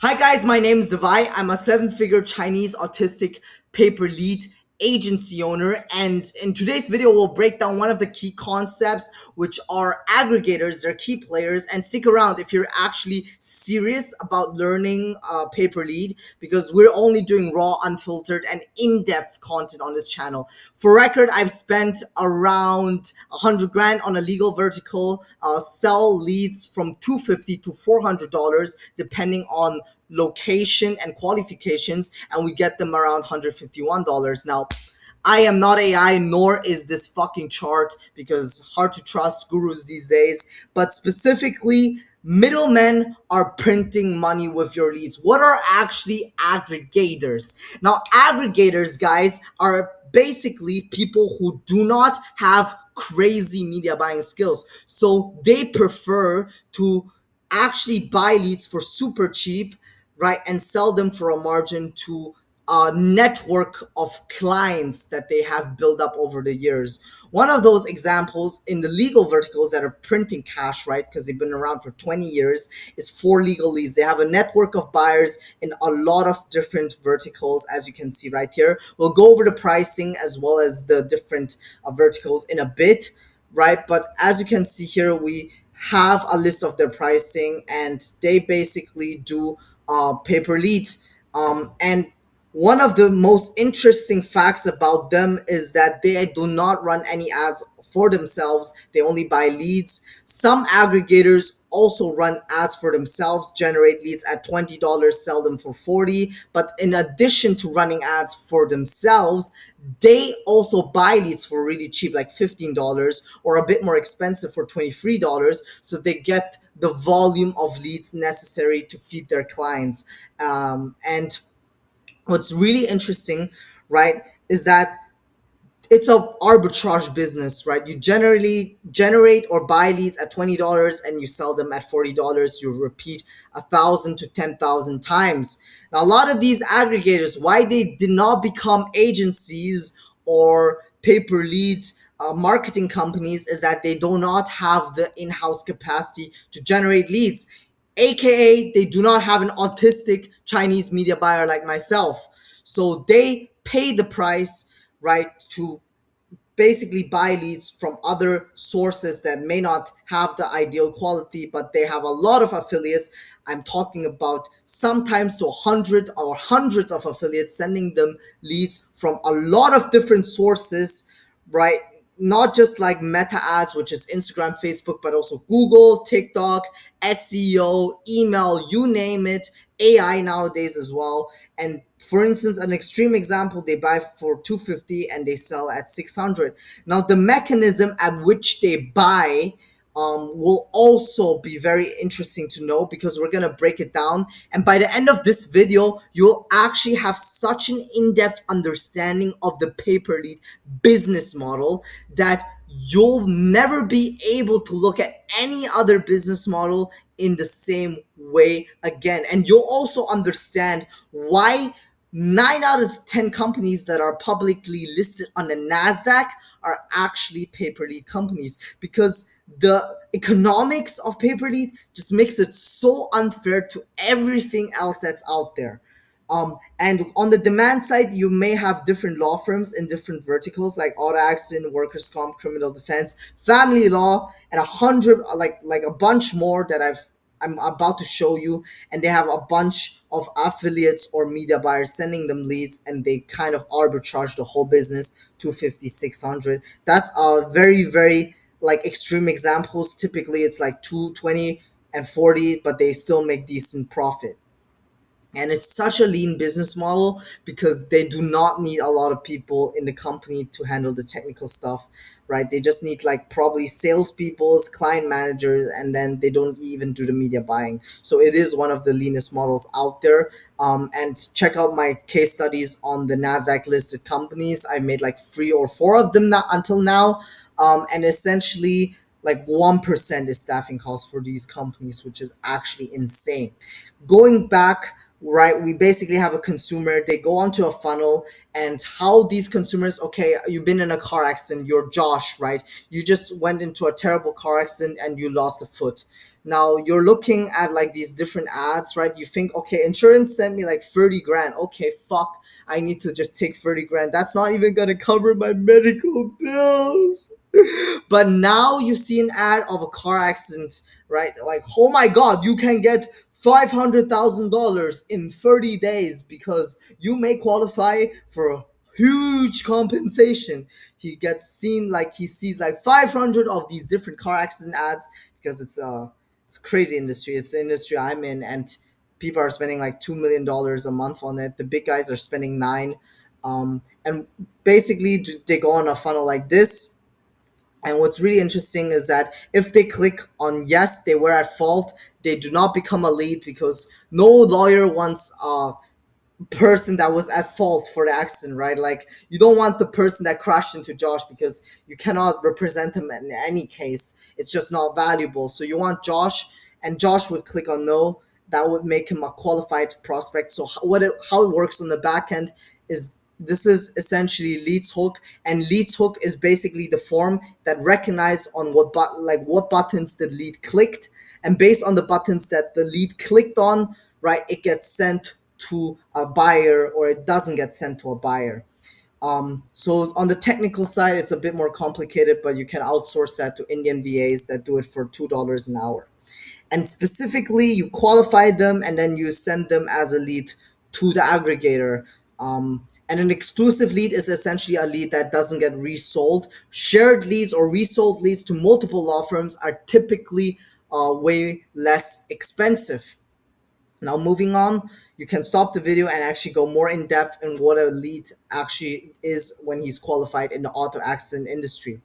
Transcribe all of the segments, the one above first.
Hi guys, my name is Zavai. I'm a seven-figure Chinese autistic paper lead agency owner, and in today's video we'll break down one of the key concepts, which are aggregators. They're key players, and stick around if you're actually serious about learning paper lead, because we're only doing raw, unfiltered, and in-depth content on this channel. For record, I've spent around 100 grand on a legal vertical, sell leads from $250 to $400 depending on location and qualifications, and we get them around $151. Now, I am not AI, nor is this fucking chart, because hard to trust gurus these days, but specifically middlemen are printing money with your leads. What are actually aggregators? Now, aggregators, guys, are basically people who do not have crazy media buying skills, so they prefer to actually buy leads for super cheap, right, and sell them for a margin to a network of clients that they have built up over the years. One of those examples in the legal verticals that are printing cash, right, because they've been around for 20 years, is For Legal Leads. They have a network of buyers in a lot of different verticals, as you can see right here. We'll go over the pricing as well as the different verticals in a bit, right? But as you can see here, we have a list of their pricing, and they basically do paper leads. And one of the most interesting facts about them is that they do not run any ads for themselves. They only buy leads. Some aggregators also run ads for themselves, generate leads at $20, sell them for 40. But in addition to running ads for themselves, they also buy leads for really cheap, like $15, or a bit more expensive for $23. So they get the volume of leads necessary to feed their clients. And what's really interesting, right, is that it's a arbitrage business, right? You generally generate or buy leads at $20 and you sell them at $40. You repeat 1,000 to 10,000 times. Now, a lot of these aggregators, why they did not become agencies or paper lead marketing companies, is that they do not have the in-house capacity to generate leads, aka they do not have an autistic Chinese media buyer like myself. So they pay the price, right, to basically buy leads from other sources that may not have the ideal quality, but they have a lot of affiliates. I'm talking about sometimes to 100 or hundreds of affiliates sending them leads from a lot of different sources, right? Not just like meta ads, which is Instagram, Facebook, but also Google, TikTok, SEO, email, you name it, AI nowadays as well. And for instance, an extreme example, they buy for 250 and they sell at 600. Now, the mechanism at which they buy will also be very interesting to know, because we're going to break it down. And by the end of this video, you'll actually have such an in-depth understanding of the paper lead business model that you'll never be able to look at any other business model in the same way again. And you'll also understand why 9 out of 10 companies that are publicly listed on the NASDAQ are actually paper lead companies, because the economics of paper lead just makes it so unfair to everything else that's out there. And on the demand side, you may have different law firms in different verticals, like auto accident, workers' comp, criminal defense, family law, and a hundred, like a bunch more that I'm about to show you. And they have a bunch of affiliates or media buyers sending them leads, and they kind of arbitrage the whole business to 50, 600. That's a very, very like extreme examples. Typically, it's like 220 and 40, but they still make decent profit. And it's such a lean business model because they do not need a lot of people in the company to handle the technical stuff, right? They just need like probably salespeople, client managers, and then they don't even do the media buying. So it is one of the leanest models out there. And check out my case studies on the NASDAQ listed companies. I made like 3 or 4 of them until now. And essentially, like 1% is staffing costs for these companies, which is actually insane. Going back, right, we basically have a consumer, they go onto a funnel, and how these consumers, okay, you've been in a car accident, you're Josh, right? You just went into a terrible car accident and you lost a foot. Now you're looking at like these different ads, right? You think, okay, insurance sent me like 30 grand. Okay, fuck. I need to just take 30 grand. That's not even gonna cover my medical bills. But now you see an ad of a car accident, right? Like, oh my god, you can get $500,000 in 30 days because you may qualify for a huge compensation. He gets seen like he sees like 500 of these different car accident ads because it's a crazy industry. It's the industry I'm in, and people are spending like $2 million a month on it. The big guys are spending nine, and basically they go on a funnel like this. And what's really interesting is that if they click on yes, they were at fault, they do not become a lead because no lawyer wants person that was at fault for the accident, right? Like you don't want the person that crashed into Josh because you cannot represent him in any case. It's just not valuable. So you want Josh, and Josh would click on no. That would make him a qualified prospect. So how it works on the back end is this is essentially leads hook, and leads hook is basically the form that recognize on what buttons the lead clicked, and based on the buttons that the lead clicked on, right, it gets sent to a buyer or it doesn't get sent to a buyer. So on the technical side, it's a bit more complicated, but you can outsource that to Indian VAs that do it for $2 an hour. And specifically, you qualify them and then you send them as a lead to the aggregator. And an exclusive lead is essentially a lead that doesn't get resold. Shared leads or resold leads to multiple law firms are typically way less expensive. Now, moving on, you can stop the video and actually go more in depth in what a lead actually is when he's qualified in the auto accident industry.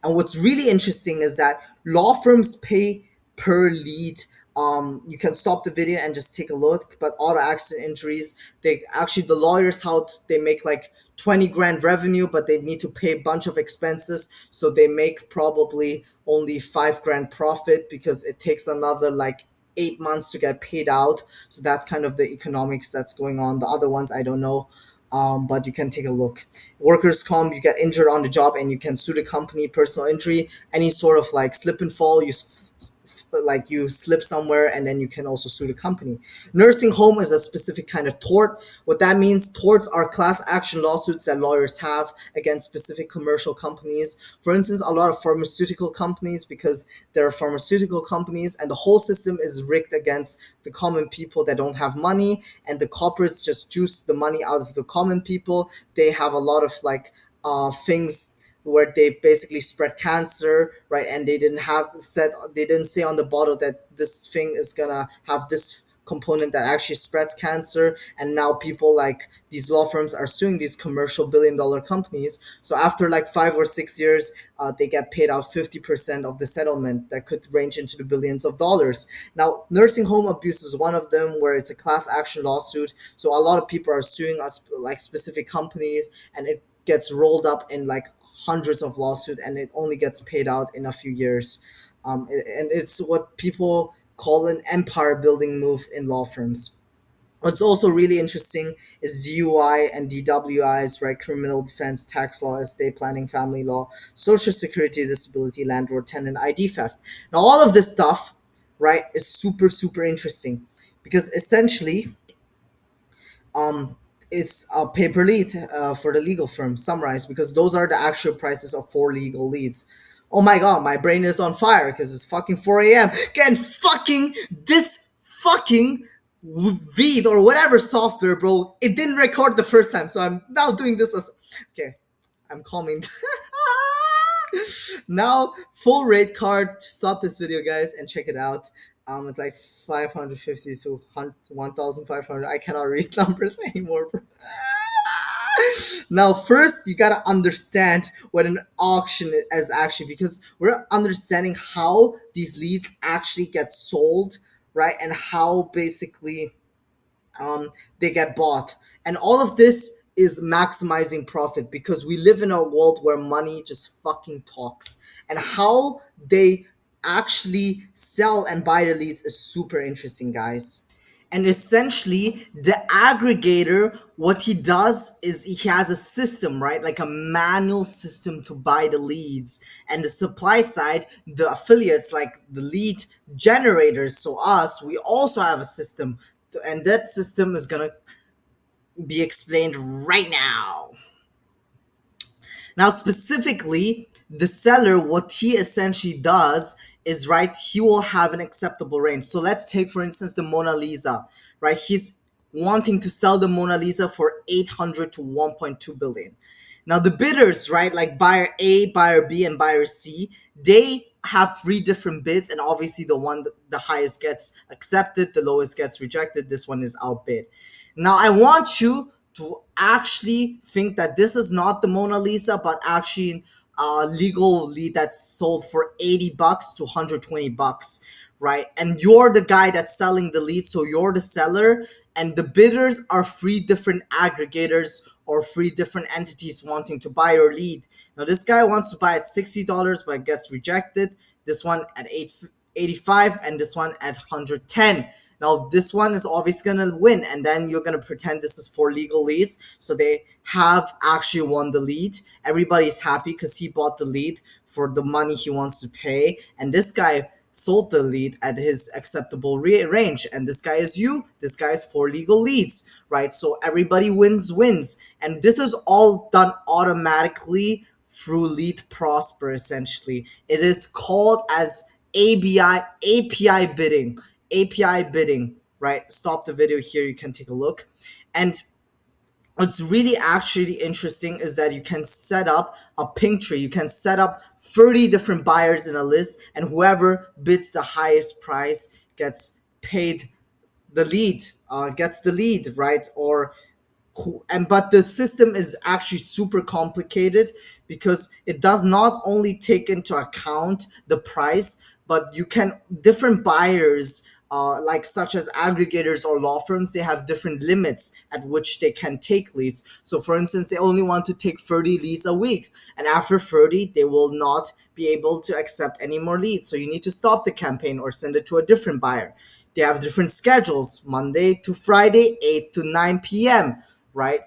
And what's really interesting is that law firms pay per lead. You can stop the video and just take a look. But auto accident injuries, they actually the lawyers they make like 20 grand revenue, but they need to pay a bunch of expenses, so they make probably only 5 grand profit because it takes another like 8 months to get paid out. So that's kind of the economics that's going on. The other ones I don't know, but you can take a look. Workers' comp, you get injured on the job and you can sue the company. Personal injury, any sort of like slip and fall, like you slip somewhere and then you can also sue the company. Nursing home is a specific kind of tort. What that means, torts are class action lawsuits that lawyers have against specific commercial companies. For instance, a lot of pharmaceutical companies, because there are pharmaceutical companies and the whole system is rigged against the common people that don't have money, and the corporates just juice the money out of the common people. They have a lot of like things where they basically spread cancer, right? And they didn't say on the bottle that this thing is gonna have this component that actually spreads cancer. And now people like these law firms are suing these commercial billion-dollar companies. So after like 5 or 6 years, they get paid out 50% of the settlement that could range into the billions of dollars. Now, nursing home abuse is one of them, where it's a class action lawsuit. So a lot of people are suing us, like specific companies, and it gets rolled up in like hundreds of lawsuits, and it only gets paid out in a few years. And it's what people call an empire building move in law firms. What's also really interesting is DUI and DWIs, right? Criminal defense, tax law, estate planning, family law, social security, disability, landlord, tenant, ID theft. Now, all of this stuff, right, is super, super interesting because essentially um, it's a pay per lead for the legal firm summarized, because those are the actual prices of 4 legal leads. Oh my god, my brain is on fire because it's fucking 4 a.m. And fucking this fucking Veed or whatever software, bro, it didn't record the first time, so I'm now doing this as okay. I'm calming. Now, full rate card. Stop this video, guys, and check it out. It's like 550 to 1,500. I cannot read numbers anymore, bro. Now, first, you gotta understand what an auction is actually, because we're understanding how these leads actually get sold, right? And how basically they get bought. And all of this is maximizing profit because we live in a world where money just fucking talks. And how they actually sell and buy the leads is super interesting, guys. And essentially, the aggregator, what he does is he has a system, right? Like a manual system to buy the leads. And the supply side, the affiliates, like the lead generators, so us, we also have a system, and that system is gonna be explained right now. Now, specifically, the seller, what he essentially does is, right, he will have an acceptable range. So let's take, for instance, the Mona Lisa, right? He's wanting to sell the Mona Lisa for 800 to 1.2 billion. Now, the bidders, right, like buyer A, buyer B, and buyer C, they have three different bids, and obviously the highest gets accepted, the lowest gets rejected. This one is outbid. Now, I want you to actually think that this is not the Mona Lisa, but actually a legal lead that's sold for 80 bucks to 120 bucks, right? And you're the guy that's selling the lead, so you're the seller, and the bidders are three different aggregators or three different entities wanting to buy your lead. Now, this guy wants to buy at $60, but gets rejected. This one at 85, and this one at 110. Now, this one is obviously gonna win, and then you're gonna pretend this is for legal leads. So they have actually won the lead. Everybody's happy because he bought the lead for the money he wants to pay, and this guy sold the lead at his acceptable range. And this guy is you. This guy is for legal leads, right? So everybody wins, and this is all done automatically through Lead Prosper. Essentially, it is called as API bidding. API bidding, right? Stop the video here, you can take a look. And what's really actually interesting is that you can set up a pink tree. You can set up 30 different buyers in a list, and whoever bids the highest price gets paid the lead, gets the lead, right? Or and but the system is actually super complicated because it does not only take into account the price, but you can different buyers, like such as aggregators or law firms, they have different limits at which they can take leads. So for instance, they only want to take 30 leads a week, and after 30 they will not be able to accept any more leads, so you need to stop the campaign or send it to a different buyer. They have different schedules, Monday to Friday, 8 to 9 p.m., right?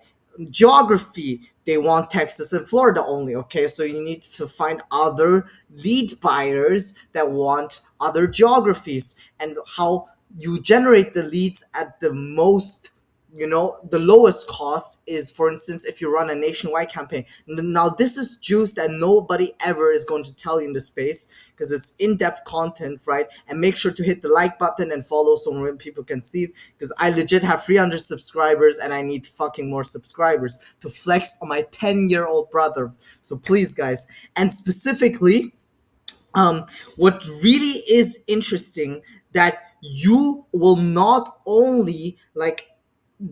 Geography, they want Texas and Florida only. Okay, so you need to find other lead buyers that want other geographies, and how you generate the leads at the most, the lowest cost is, for instance, if you run a nationwide campaign. Now, this is juice that nobody ever is going to tell you in the space because it's in-depth content, right? And make sure to hit the like button and follow so more people can see, because I legit have 300 subscribers and I need fucking more subscribers to flex on my 10-year-old brother. So please, guys. And specifically, what really is interesting, that you will not only like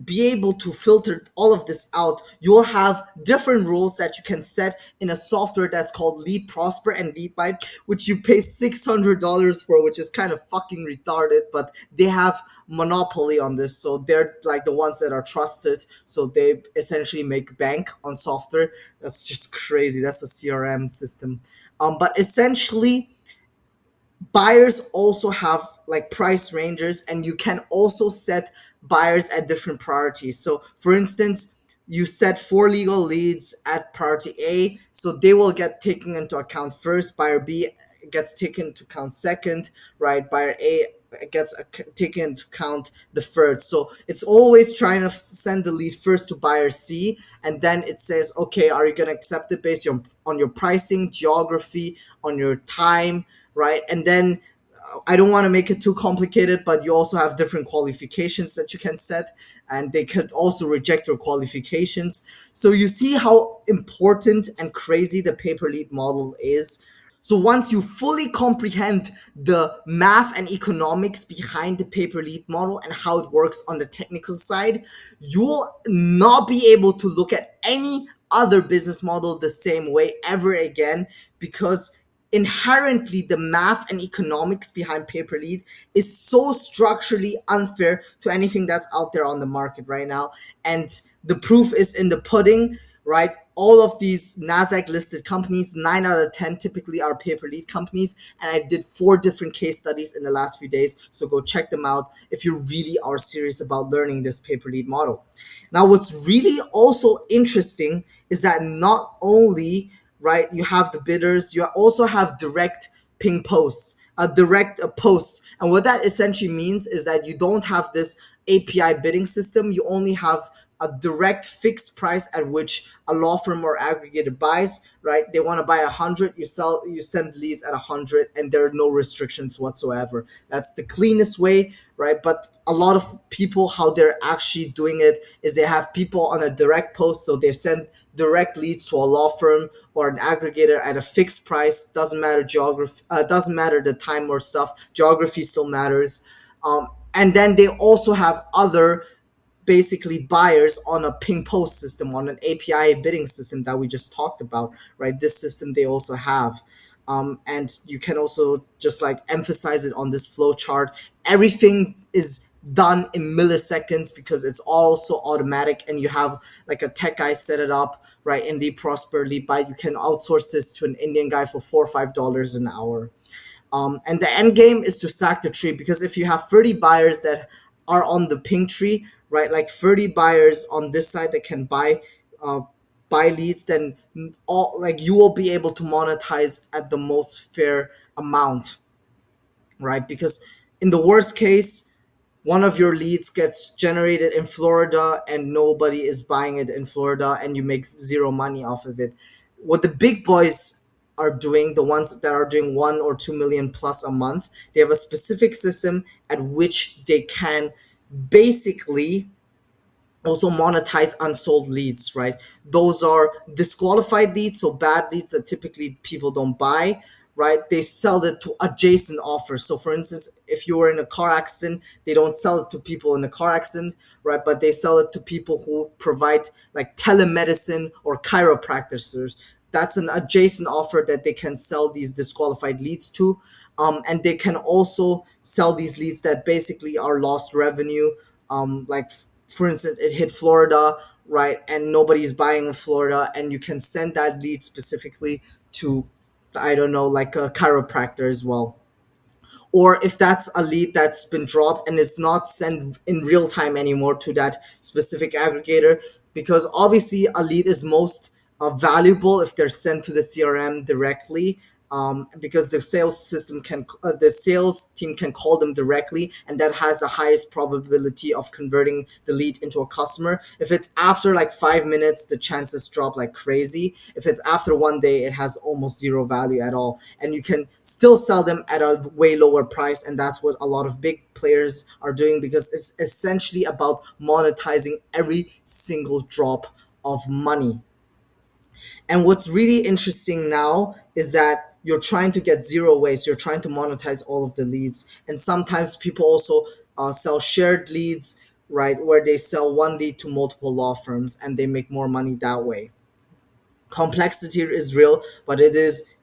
be able to filter all of this out, you will have different rules that you can set in a software that's called Lead Prosper and Lead Byte, which you pay $600 for, which is kind of fucking retarded, but they have monopoly on this, so they're like the ones that are trusted, so they essentially make bank on software. That's just crazy. That's a CRM system. But essentially, buyers also have like price ranges, and you can also set buyers at different priorities. So for instance, you set 4 legal leads at priority A, so they will get taken into account first. Buyer B gets taken into account second, right? Buyer A gets taken into account the third. So it's always trying to send the lead first to buyer C, and then it says, okay, are you going to accept it based on your pricing, geography, on your time, right? And then I don't want to make it too complicated, but you also have different qualifications that you can set, and they could also reject your qualifications. So you see how important and crazy the pay per lead model is. So once you fully comprehend the math and economics behind the pay per lead model and how it works on the technical side, you'll not be able to look at any other business model the same way ever again, because inherently the math and economics behind pay per lead is so structurally unfair to anything that's out there on the market right now. And the proof is in the pudding, right? All of these NASDAQ listed companies, 9 out of 10 typically are pay per lead companies. And I did 4 different case studies in the last few days. So go check them out if you really are serious about learning this pay per lead model. Now, what's really also interesting is that not only, right, you have the bidders, you also have direct ping posts. a direct post. And what that essentially means is that you don't have this API bidding system. You only have a direct fixed price at which a law firm or aggregator buys, right? They want to buy 100, you send leads at 100, and there are no restrictions whatsoever. That's the cleanest way, right? But a lot of people, how they're actually doing it is they have people on a direct post, so they send direct leads to a law firm or an aggregator at a fixed price. Doesn't matter geography, doesn't matter the time or stuff. Geography still matters. And then they also have other basically buyers on a ping post system, on an API bidding system that we just talked about, right? This system they also have. And you can also just like emphasize it on this flow chart. Everything is done in milliseconds because it's also automatic, and you have like a tech guy set it up, right? In the Prosper Lead Buy, you can outsource this to an Indian guy for $4 or $5 an hour. And the end game is to stack the tree, because if you have 30 buyers that are on the ping tree, right, like 30 buyers on this side that can uh, buy leads, then all like you will be able to monetize at the most fair amount, right? Because in the worst case, one of your leads gets generated in Florida and nobody is buying it in Florida, and you make zero money off of it. What the big boys are doing, the ones that are doing 1 or 2 million plus a month, they have a specific system at which they can basically also monetize unsold leads, right? Those are disqualified leads, so bad leads that typically people don't buy, right? They sell it to adjacent offers. So for instance, if you were in a car accident, they don't sell it to people in a car accident, right? But they sell it to people who provide like telemedicine or chiropractors. That's an adjacent offer that they can sell these disqualified leads to. And they can also sell these leads that basically are lost revenue. Like for instance, it hit Florida, right? And nobody's buying in Florida, and you can send that lead specifically to, I don't know, like a chiropractor as well. Or if that's a lead that's been dropped and it's not sent in real time anymore to that specific aggregator, because obviously a lead is most valuable if they're sent to the CRM directly, because the sales team can call them directly, and that has the highest probability of converting the lead into a customer. If it's after like 5 minutes, the chances drop like crazy. If it's after 1 day, it has almost zero value at all, and you can still sell them at a way lower price. And that's what a lot of big players are doing, because it's essentially about monetizing every single drop of money. And what's really interesting now is that you're trying to get zero waste. You're trying to monetize all of the leads. And sometimes people also sell shared leads, right? Where they sell one lead to multiple law firms and they make more money that way. Complexity is real, but it is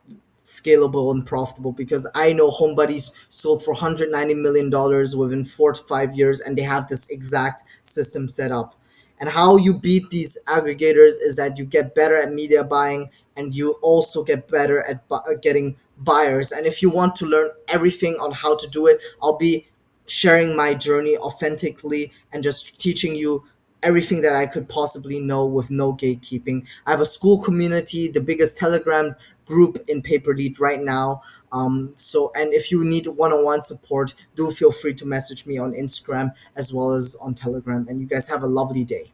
scalable and profitable, because I know HomeBuddies sold for $190 million within 4 to 5 years, and they have this exact system set up. And how you beat these aggregators is that you get better at media buying, and you also get better at getting buyers. And if you want to learn everything on how to do it, I'll be sharing my journey authentically and just teaching you everything that I could possibly know with no gatekeeping. I have a Skool community, the biggest Telegram group in paper lead right now. And if you need one-on-one support, do feel free to message me on Instagram as well as on Telegram. And you guys have a lovely day.